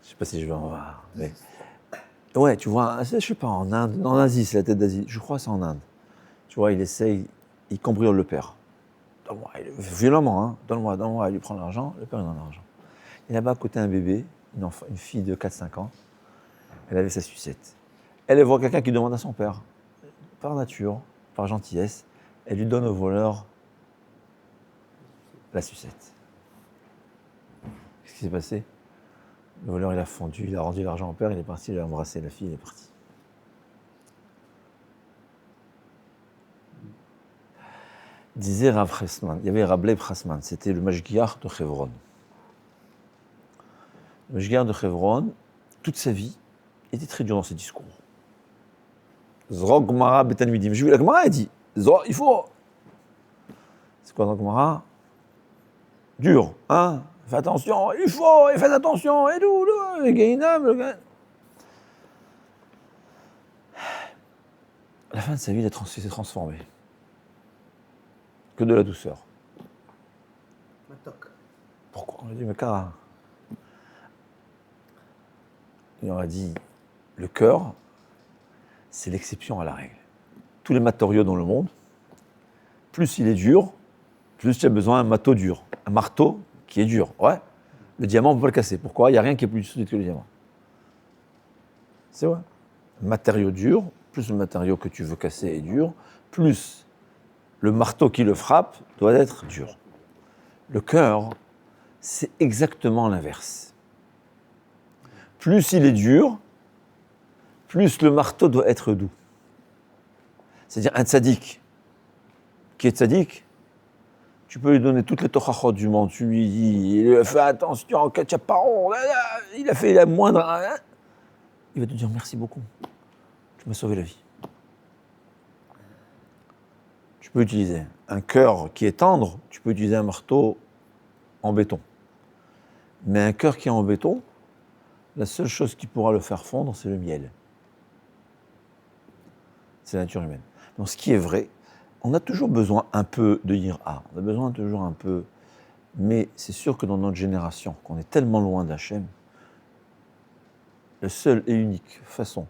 Je sais pas si je vais en voir, mais... Ouais, tu vois, je sais pas, en Inde, en Asie, c'est la tête d'Asie, je crois que c'est en Inde. Tu vois, il essaye, il cambriole le père. Donne-moi, violemment, hein, donne-moi, il lui prend l'argent, le père il donne l'argent. Et là-bas, à côté, un bébé, une fille de 4-5 ans, elle avait sa sucette. Elle voit quelqu'un qui demande à son père, par nature, par gentillesse, elle lui donne au voleur la sucette. Qu'est-ce qui s'est passé? Le voleur, il a fondu, il a rendu l'argent au père, il est parti, il a embrassé la fille, il est parti. Disait Rav Chasman, il y avait Rab Leib Chasman, c'était le Mashgiach de Chevron. Le Mashgiach de Chevron, toute sa vie, était très dur dans ses discours. Zrog Gmara Betalmidim. J'ai vu la Gmara, elle dit, il faut... C'est quoi dans Gmara? Dur, hein? Fais attention, il faut, et faites attention, et tout, le Gainam, le Gain. À la fin de sa vie, il s'est transformé. Que de la douceur. Matok. Pourquoi? On a dit, mais car... Il aurait dit, le cœur, c'est l'exception à la règle. Tous les matériaux dans le monde, plus il est dur, plus tu as besoin d'un marteau dur. Un marteau qui est dur. Ouais. Le diamant, on ne peut pas le casser. Pourquoi? Il n'y a rien qui est plus solide que le diamant. C'est vrai. Un matériau dur, plus le matériau que tu veux casser est dur, plus le marteau qui le frappe doit être dur. Le cœur, c'est exactement l'inverse. Plus il est dur, plus le marteau doit être doux. C'est-à-dire un tzaddik qui est tzaddik, tu peux lui donner toutes les torachot du monde, tu lui dis, fais attention, Kachaparon, il a fait la moindre... Il va te dire merci beaucoup, tu m'as sauvé la vie. Tu peux utiliser un cœur qui est tendre, tu peux utiliser un marteau en béton. Mais un cœur qui est en béton, la seule chose qui pourra le faire fondre, c'est le miel. C'est la nature humaine. Donc ce qui est vrai, on a toujours besoin un peu de yira, on a besoin toujours un peu, mais c'est sûr que dans notre génération, qu'on est tellement loin d'Hachem, la seule et unique façon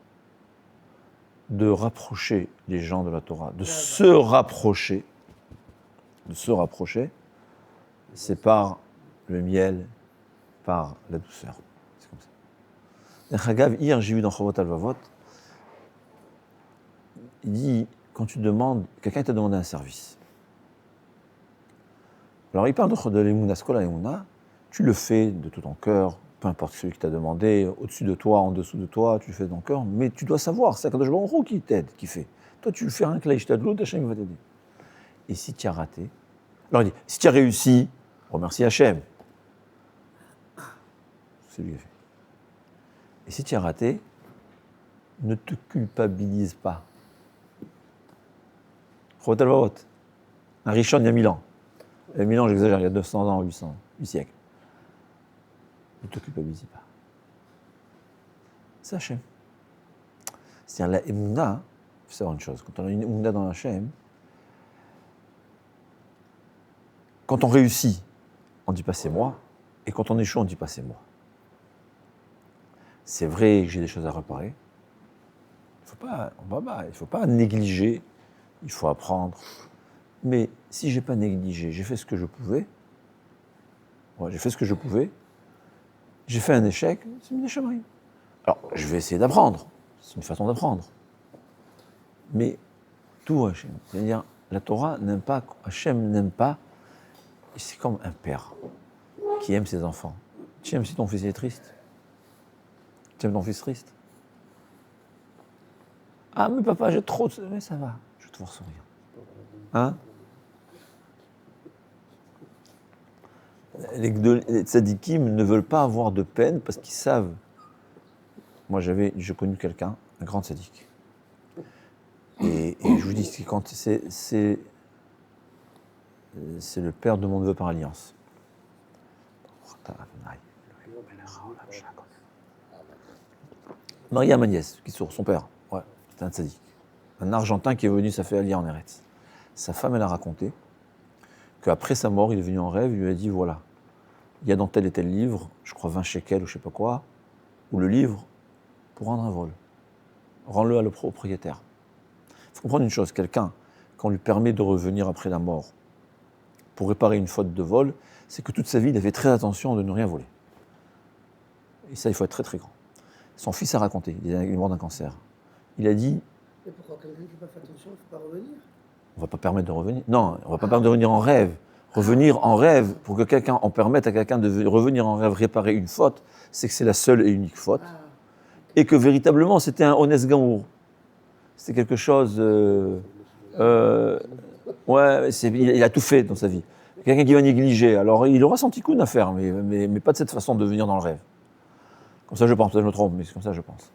de rapprocher les gens de la Torah, de se rapprocher, c'est par le miel, par la douceur. C'est comme ça. Chagav, hier, j'ai vu dans Chovot Alvavot, il dit, quand tu demandes, quelqu'un t'a demandé un service. Alors il parle de l'Emouna, Skola Emouna, tu le fais de tout ton cœur, peu importe celui qui t'a demandé, au-dessus de toi, en dessous de toi, tu le fais de ton cœur, mais tu dois savoir, c'est Akadosh Baruch Hu qui t'aide, qui fait. Toi, tu fais un klei shtadlut, Hachem va t'aider. Et si tu as raté, alors il dit, si tu as réussi, remercie Hachem. C'est lui qui a fait. Et si tu as raté, ne te culpabilise pas. Chovot Alvavot, un Rishon il y a 1000 ans. Il y a 1000 ans, j'exagère, il y a 900 ans, 800, 8 siècles. Ne te culpabilise pas. C'est Hachem. C'est-à-dire la Emouna, il faut savoir une chose, quand on a une Emouna dans Hachem, quand on réussit, on ne dit pas c'est moi, et quand on échoue, on ne dit pas c'est moi. C'est vrai que j'ai des choses à réparer. Il ne faut pas négliger, il faut apprendre. Mais si je n'ai pas négligé, j'ai fait ce que je pouvais, j'ai fait un échec, c'est une échemmerie. Alors, je vais essayer d'apprendre, c'est une façon d'apprendre. Mais tout Hachem, c'est-à-dire la Torah n'aime pas, Hachem n'aime pas, c'est comme un père qui aime ses enfants. Tu aimes si ton fils est triste? Tu aimes ton fils triste? Ah mais papa, j'ai trop de... Mais ça va, je vais te voir sourire. Hein? Les tzadikim ne veulent pas avoir de peine parce qu'ils savent. Moi, j'ai connu quelqu'un, un grand tzadik. Et je vous dis, c'est le père de mon neveu par alliance. Maria Magnès, qui est son père, ouais, c'était un tzadik. Un Argentin qui est venu, ça fait allier en Eretz. Sa femme, elle a raconté qu'après sa mort, il est venu en rêve, il lui a dit, voilà, il y a dans tel et tel livre, je crois 20 shekels ou je sais pas quoi, ou le livre pour rendre un vol. Rends-le à le propriétaire. Il faut comprendre une chose, quelqu'un, quand on lui permet de revenir après la mort pour réparer une faute de vol, c'est que toute sa vie, il avait très attention de ne rien voler. Et ça, il faut être très très grand. Son fils a raconté, il est mort d'un cancer. Il a dit... Mais pourquoi quelqu'un qui n'a pas fait attention, il ne faut pas revenir? On ne va pas permettre de revenir. Non, on ne va pas permettre de revenir en rêve. Revenir en rêve, pour que quelqu'un, on permette à quelqu'un de revenir en rêve, réparer une faute, c'est que c'est la seule et unique faute. Et que véritablement, c'était un honest gamour. C'était quelque chose... ouais, il a tout fait dans sa vie. Quelqu'un qui va négliger. Alors, il aura son petit coup d'affaire, mais pas de cette façon de venir dans le rêve. Comme ça, je pense. Peut-être que je me trompe, mais c'est comme ça, je pense.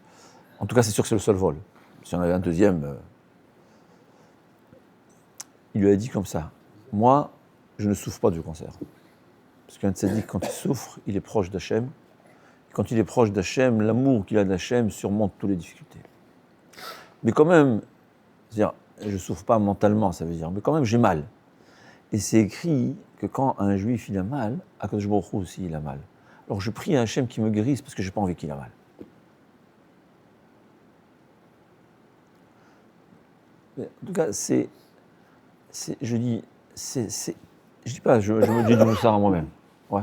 En tout cas, c'est sûr que c'est le seul vol. Si on avait un deuxième... Il lui a dit comme ça, moi, je ne souffre pas du cancer. Parce qu'un tzaddik, quand il souffre, il est proche d'Hachem. Quand il est proche d'Hachem, l'amour qu'il a d'Hachem surmonte toutes les difficultés. Mais quand même, c'est-à-dire, je ne souffre pas mentalement, ça veut dire, mais quand même, j'ai mal. Et c'est écrit que quand un juif, il a mal, Akadosh Baruch Hu aussi, il a mal. Alors je prie à Hachem qui me guérisse parce que je n'ai pas envie qu'il a mal. Mais en tout cas, je dis pas, je me dis du moussard à moi-même. Ouais.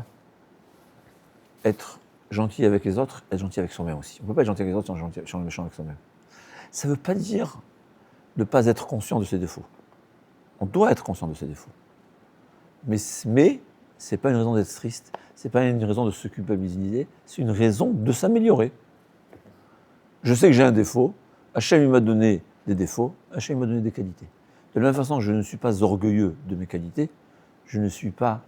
Être gentil avec les autres, être gentil avec soi-même aussi. On ne peut pas être gentil avec les autres sans être méchant avec soi-même. Ça ne veut pas dire de ne pas être conscient de ses défauts. On doit être conscient de ses défauts. Mais ce n'est pas une raison d'être triste, ce n'est pas une raison de se culpabiliser, c'est une raison de s'améliorer. Je sais que j'ai un défaut, Hachem il m'a donné des défauts, Hachem m'a donné des qualités. De la même façon que je ne suis pas orgueilleux de mes qualités, je ne suis pas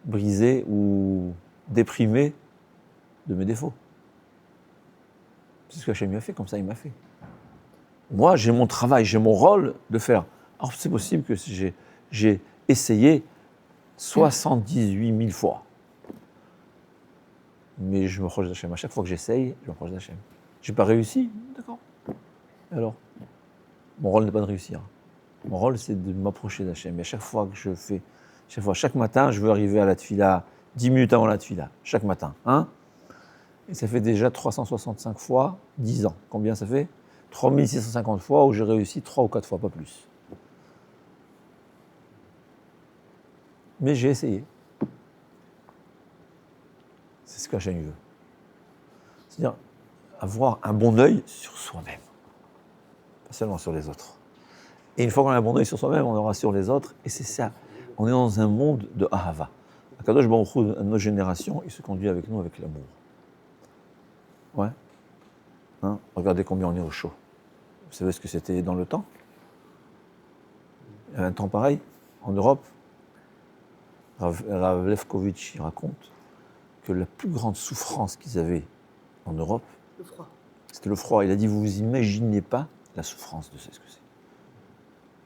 brisé ou déprimé de mes défauts. C'est ce que Hachem a fait, comme ça il m'a fait. Moi, j'ai mon travail, j'ai mon rôle de faire. Alors c'est possible que j'ai essayé 78 000 fois. Mais je me rapproche d'Hachem. À chaque fois que j'essaye, je me rapproche d'Hachem. Je n'ai pas réussi, d'accord. Alors, mon rôle n'est pas de réussir. Mon rôle, c'est de m'approcher d'Hachem. Et à chaque fois que je fais, chaque matin, je veux arriver à la tefila 10 minutes avant la tefila, chaque matin. Hein, et ça fait déjà 365 fois 10 ans. Combien ça fait 3650 fois où j'ai réussi 3 ou 4 fois, pas plus. Mais j'ai essayé. C'est ce qu'Hachem veut. C'est-à-dire avoir un bon œil sur soi-même, pas seulement sur les autres. Et une fois qu'on a un bon œil sur soi-même, on aura sur les autres, et c'est ça. On est dans un monde de Ahava. Akadosh Baruch Hu, notre génération, il se conduit avec nous avec l'amour. Ouais. Hein? Regardez combien on est au chaud. Vous savez ce que c'était dans le temps? Il y avait un temps pareil, en Europe. Rav Lefkovitch, il raconte que la plus grande souffrance qu'ils avaient en Europe, c'était le froid. Il a dit, vous vous imaginez pas la souffrance de ce que c'est.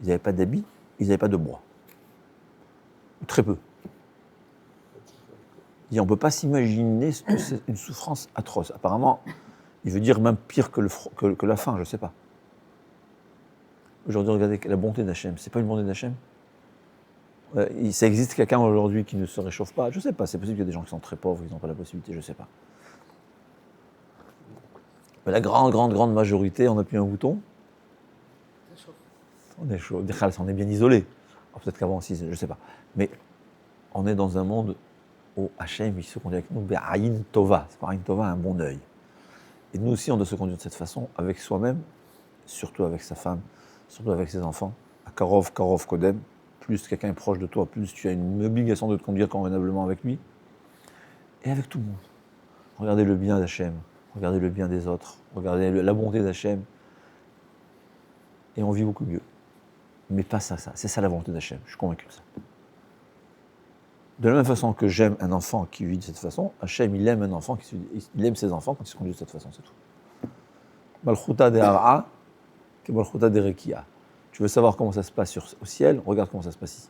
Ils n'avaient pas d'habits, ils n'avaient pas de bois. Très peu. Il dit, on ne peut pas s'imaginer que c'est une souffrance atroce. Apparemment, il veut dire même pire que la faim, je ne sais pas. Aujourd'hui, regardez la bonté d'Hachem. C'est pas une bonté d'Hachem? Ça existe quelqu'un aujourd'hui qui ne se réchauffe pas? Je ne sais pas. C'est possible qu'il y ait des gens qui sont très pauvres, ils n'ont pas la possibilité, je ne sais pas. Mais la grande majorité, on appuie un bouton. On est chaud. On est bien isolé. Peut-être qu'avant aussi, je ne sais pas. Mais on est dans un monde où Hachem, il se conduit avec nous, Aïn Tova. C'est pas Aïn Tova, un bon œil. Et nous aussi, on doit se conduire de cette façon, avec soi-même, surtout avec sa femme, surtout avec ses enfants. À Karov Kodem. Plus quelqu'un est proche de toi, plus tu as une obligation de te conduire convenablement avec lui. Et avec tout le monde. Regardez le bien d'Hachem, regardez le bien des autres, regardez la bonté d'Hachem. Et on vit beaucoup mieux. Mais pas ça. C'est ça la volonté d'Hachem, je suis convaincu de ça. De la même façon que j'aime un enfant qui vit de cette façon, Hachem, il aime un enfant, il aime ses enfants quand ils se conduisent de cette façon, c'est tout. Malchuta de Hara, que Malchuta de Rekia. Tu veux savoir comment ça se passe au ciel, regarde comment ça se passe ici.